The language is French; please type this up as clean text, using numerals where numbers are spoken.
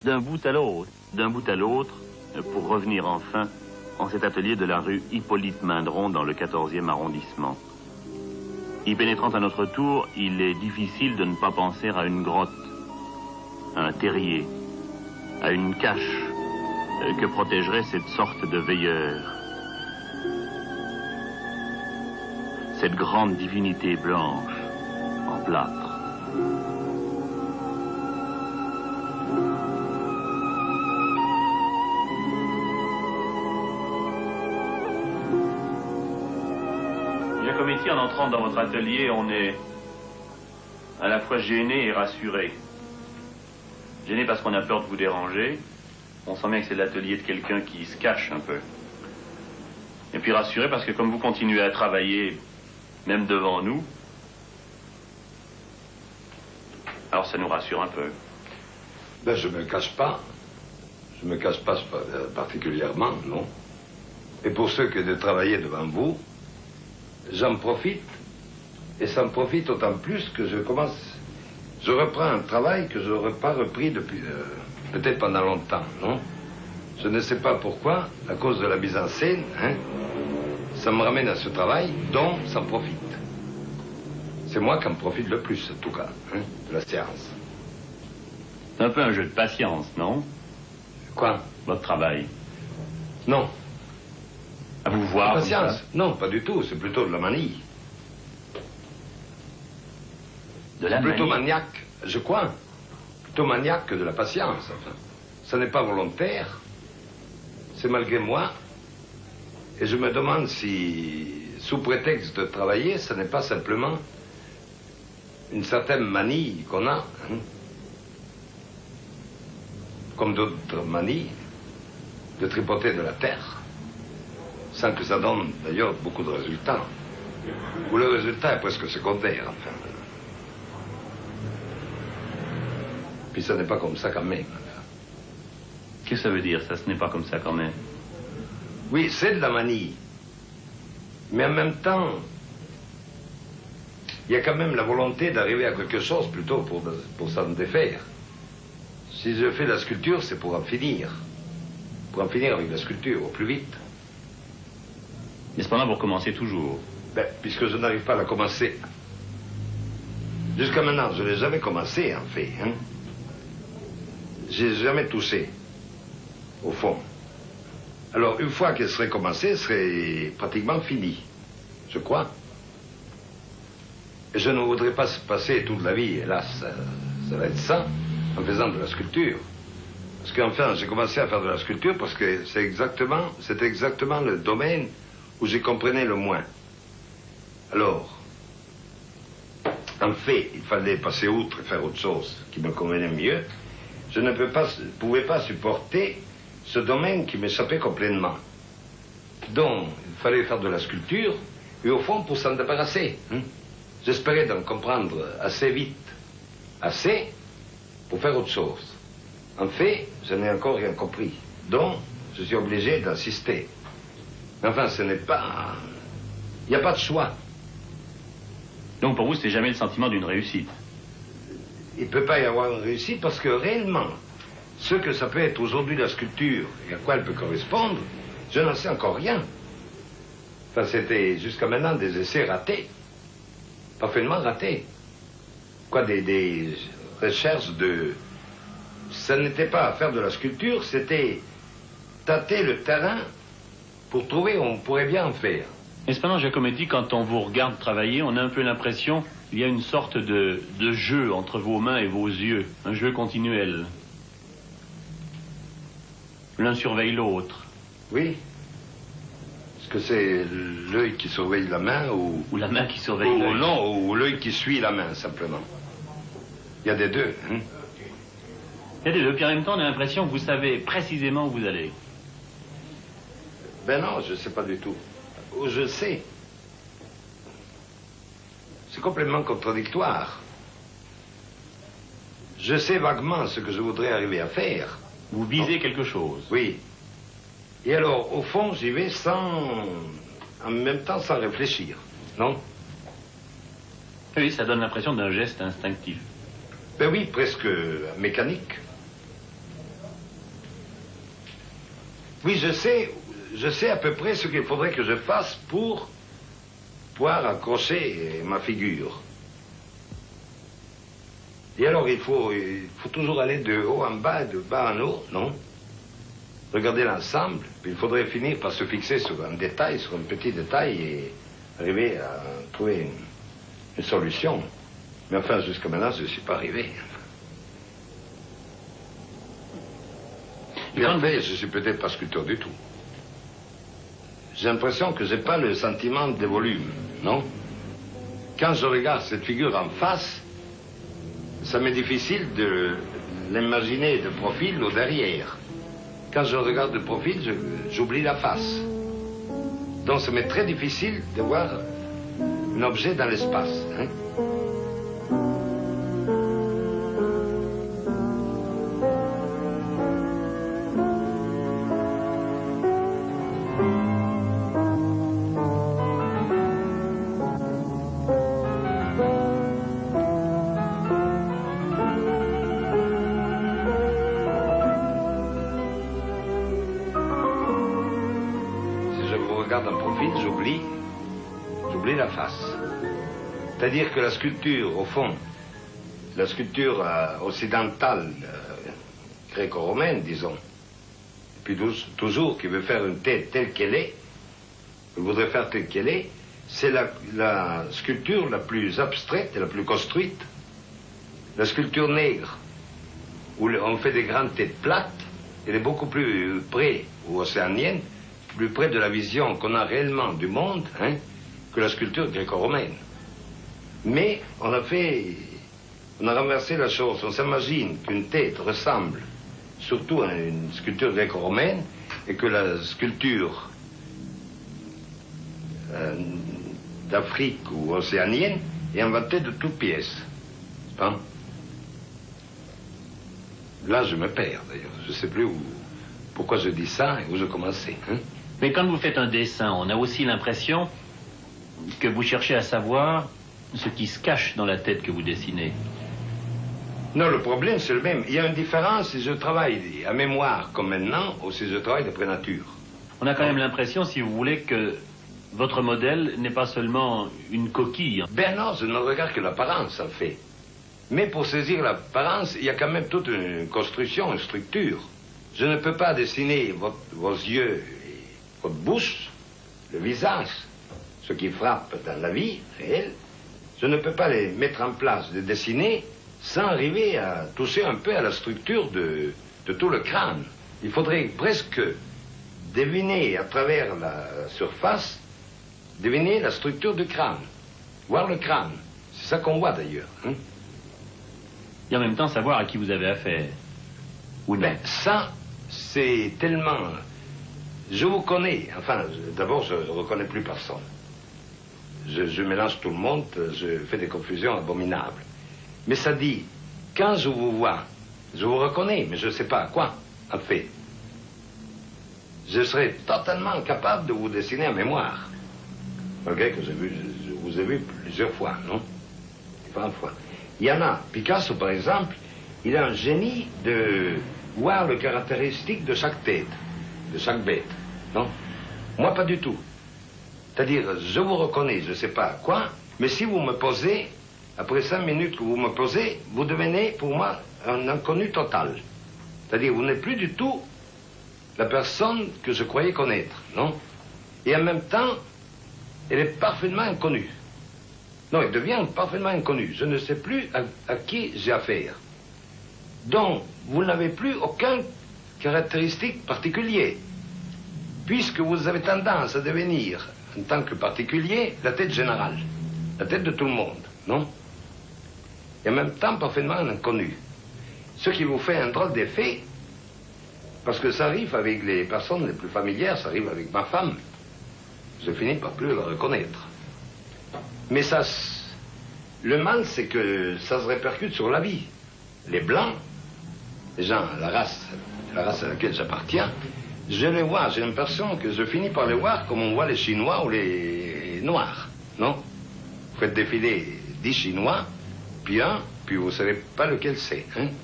D'un bout à l'autre, pour revenir enfin en cet atelier de la rue Hippolyte-Mindron dans le 14e arrondissement. Y pénétrant à notre tour, il est difficile de ne pas penser à une grotte, à un terrier, à une cache que protégerait cette sorte de veilleur. Cette grande divinité blanche en plâtre. Giacometti, en entrant dans votre atelier, on est à la fois gêné et rassuré. Gêné parce qu'on a peur de vous déranger. On sent bien que c'est l'atelier de quelqu'un qui se cache un peu. Et puis rassuré parce que comme vous continuez à travailler, même devant nous, alors ça nous rassure un peu. Ben, je me cache pas. Je me cache pas particulièrement, non. Et pour ceux que de travailler devant vous, j'en profite. Et ça me profite d'autant plus que je reprends un travail que je n'aurais pas repris depuis, peut-être pendant longtemps, non? Je ne sais pas pourquoi, à cause de la mise en scène, hein, ça me ramène à ce travail dont ça me profite. C'est moi qui en profite le plus, en tout cas, hein, de la séance. C'est un peu un jeu de patience, non? Quoi? Votre travail. Non. À vous voir. La patience? Non, pas du tout, c'est plutôt de la manie. De la manie? Plutôt manie. maniaque, je crois. Plutôt maniaque que de la patience, enfin. Ça n'est pas volontaire, c'est malgré moi. Et je me demande si, sous prétexte de travailler, ce n'est pas simplement une certaine manie qu'on a, hein, comme d'autres manies, de tripoter de la terre, sans que ça donne d'ailleurs beaucoup de résultats. Ou le résultat est presque secondaire, enfin. Puis ça n'est pas comme ça quand même. Qu'est-ce que ça veut dire, ça, ce n'est pas comme ça quand même? Oui, c'est de la manie. Mais en même temps, il y a quand même la volonté d'arriver à quelque chose plutôt pour s'en défaire. Si je fais la sculpture, c'est pour en finir. Pour en finir avec la sculpture, au plus vite. Mais cependant, vous recommencez toujours. Ben, puisque je n'arrive pas à la commencer. Jusqu'à maintenant, je n'ai jamais commencé, en fait. Hein. J'ai jamais touché, au fond. Alors, une fois qu'elle serait commencée, elle serait pratiquement finie, je crois. Et je ne voudrais pas passer toute la vie, hélas, ça va être ça, en faisant de la sculpture. Parce qu'enfin, j'ai commencé à faire de la sculpture parce que c'était exactement le domaine où j'y comprenais le moins. Alors, en fait, il fallait passer outre et faire autre chose qui me convenait mieux. Je ne pouvais pas supporter ce domaine qui m'échappait complètement. Donc, il fallait faire de la sculpture, et au fond, pour s'en débarrasser. Hein. J'espérais d'en comprendre assez vite. Assez pour faire autre chose. En fait, je n'ai encore rien compris. Donc, je suis obligé d'insister. Enfin, ce n'est pas... Il n'y a pas de choix. Donc pour vous, c'est jamais le sentiment d'une réussite? Il ne peut pas y avoir une réussite parce que réellement, ce que ça peut être aujourd'hui la sculpture et à quoi elle peut correspondre, je n'en sais encore rien. Enfin, c'était jusqu'à maintenant des essais ratés. Parfaitement ratés. Quoi, des recherches de... Ça n'était pas faire de la sculpture, c'était tâter le terrain pour trouver où on pourrait bien en faire. Et cependant, Giacometti, quand on vous regarde travailler, on a un peu l'impression qu'il y a une sorte de jeu entre vos mains et vos yeux, un jeu continuel. L'un surveille l'autre. Oui. Est-ce que c'est l'œil qui surveille la main ou la main qui surveille l'œil? Non, ou l'œil qui suit la main, simplement. Il y a des deux, hein? Il y a des deux, puis en même temps, on a l'impression que vous savez précisément où vous allez. Ben non, je ne sais pas du tout. Où je sais. C'est complètement contradictoire. Je sais vaguement ce que je voudrais arriver à faire. Vous visez quelque chose? Oui. Et alors, au fond, j'y vais en même temps sans réfléchir, non? Oui, ça donne l'impression d'un geste instinctif. Ben oui, presque mécanique. Oui, je sais à peu près ce qu'il faudrait que je fasse pour pouvoir accrocher ma figure. Et alors, il faut toujours aller de haut en bas, de bas en haut, non? Regarder l'ensemble, puis il faudrait finir par se fixer sur un détail, sur un petit détail, et arriver à trouver une solution. Mais enfin, jusqu'à maintenant, je ne suis pas arrivé. Mais en fait, je ne suis peut-être pas sculpteur du tout. J'ai l'impression que je n'ai pas le sentiment de volume, non? Quand je regarde cette figure en face, ça m'est difficile de l'imaginer de profil ou derrière. Quand je regarde de profil, j'oublie la face. Donc ça m'est très difficile de voir un objet dans l'espace. Hein? Regarde un profil, j'oublie la face. C'est-à-dire que la sculpture, au fond, la sculpture occidentale, gréco-romaine, disons, puis toujours qui veut faire une tête telle qu'elle est, voudrait faire telle qu'elle est, c'est la sculpture la plus abstraite et la plus construite. La sculpture nègre, où on fait des grandes têtes plates, elle est beaucoup plus près, ou océanienne, plus près de la vision qu'on a réellement du monde, hein, que la sculpture gréco-romaine. Mais on a renversé la chose. On s'imagine qu'une tête ressemble surtout à une sculpture gréco-romaine et que la sculpture d'Afrique ou océanienne est inventée de toutes pièces. Hein? Là, je me perds, d'ailleurs. Je ne sais plus pourquoi je dis ça et où je commençais. Hein? Mais quand vous faites un dessin, on a aussi l'impression que vous cherchez à savoir ce qui se cache dans la tête que vous dessinez. Non, le problème, c'est le même. Il y a une différence si je travaille à mémoire comme maintenant ou si je travaille d'après nature. On a quand même l'impression, si vous voulez, que votre modèle n'est pas seulement une coquille. Ben non, je ne regarde que l'apparence, en fait. Mais pour saisir l'apparence, il y a quand même toute une construction, une structure. Je ne peux pas dessiner vos yeux et votre bouche, le visage, ce qui frappe dans la vie réelle. Je ne peux pas les mettre en place, les dessiner, sans arriver à toucher un peu à la structure de tout le crâne. Il faudrait presque deviner à travers la surface, deviner la structure du crâne, voir le crâne. C'est ça qu'on voit d'ailleurs. Hein? Et en même temps savoir à qui vous avez affaire. Ou non. Ben, ça, c'est tellement... Je vous connais. Enfin, d'abord, je ne reconnais plus personne. Je mélange tout le monde, je fais des confusions abominables. Mais ça dit, quand je vous vois, je vous reconnais, mais je ne sais pas à quoi, en fait. Je serais totalement incapable de vous dessiner en mémoire. Malgré que je vous ai vu plusieurs fois, non? Différentes fois. Il y en a. Picasso, par exemple, il a un génie de voir les caractéristiques de chaque tête, de chaque bête, non? Moi, pas du tout. C'est-à-dire, je vous reconnais, je ne sais pas à quoi, mais si vous me posez, après 5 minutes que vous me posez, vous devenez, pour moi, un inconnu total. C'est-à-dire, vous n'êtes plus du tout la personne que je croyais connaître, non? Et en même temps, elle est parfaitement inconnue. Non, elle devient parfaitement inconnue. Je ne sais plus à qui j'ai affaire. Donc, vous n'avez plus aucune caractéristique particulière, puisque vous avez tendance à devenir, en tant que particulier, la tête générale, la tête de tout le monde, non? Et en même temps, parfaitement inconnu. Ce qui vous fait un drôle d'effet, parce que ça arrive avec les personnes les plus familières, ça arrive avec ma femme. Je finis par plus la reconnaître. Mais ça, le mal, c'est que ça se répercute sur la vie. Les Blancs, les gens, la race à laquelle j'appartiens, je les vois, j'ai l'impression que je finis par les voir comme on voit les Chinois ou les Noirs, non? Vous faites défiler 10 Chinois, puis un, puis vous ne savez pas lequel c'est, hein?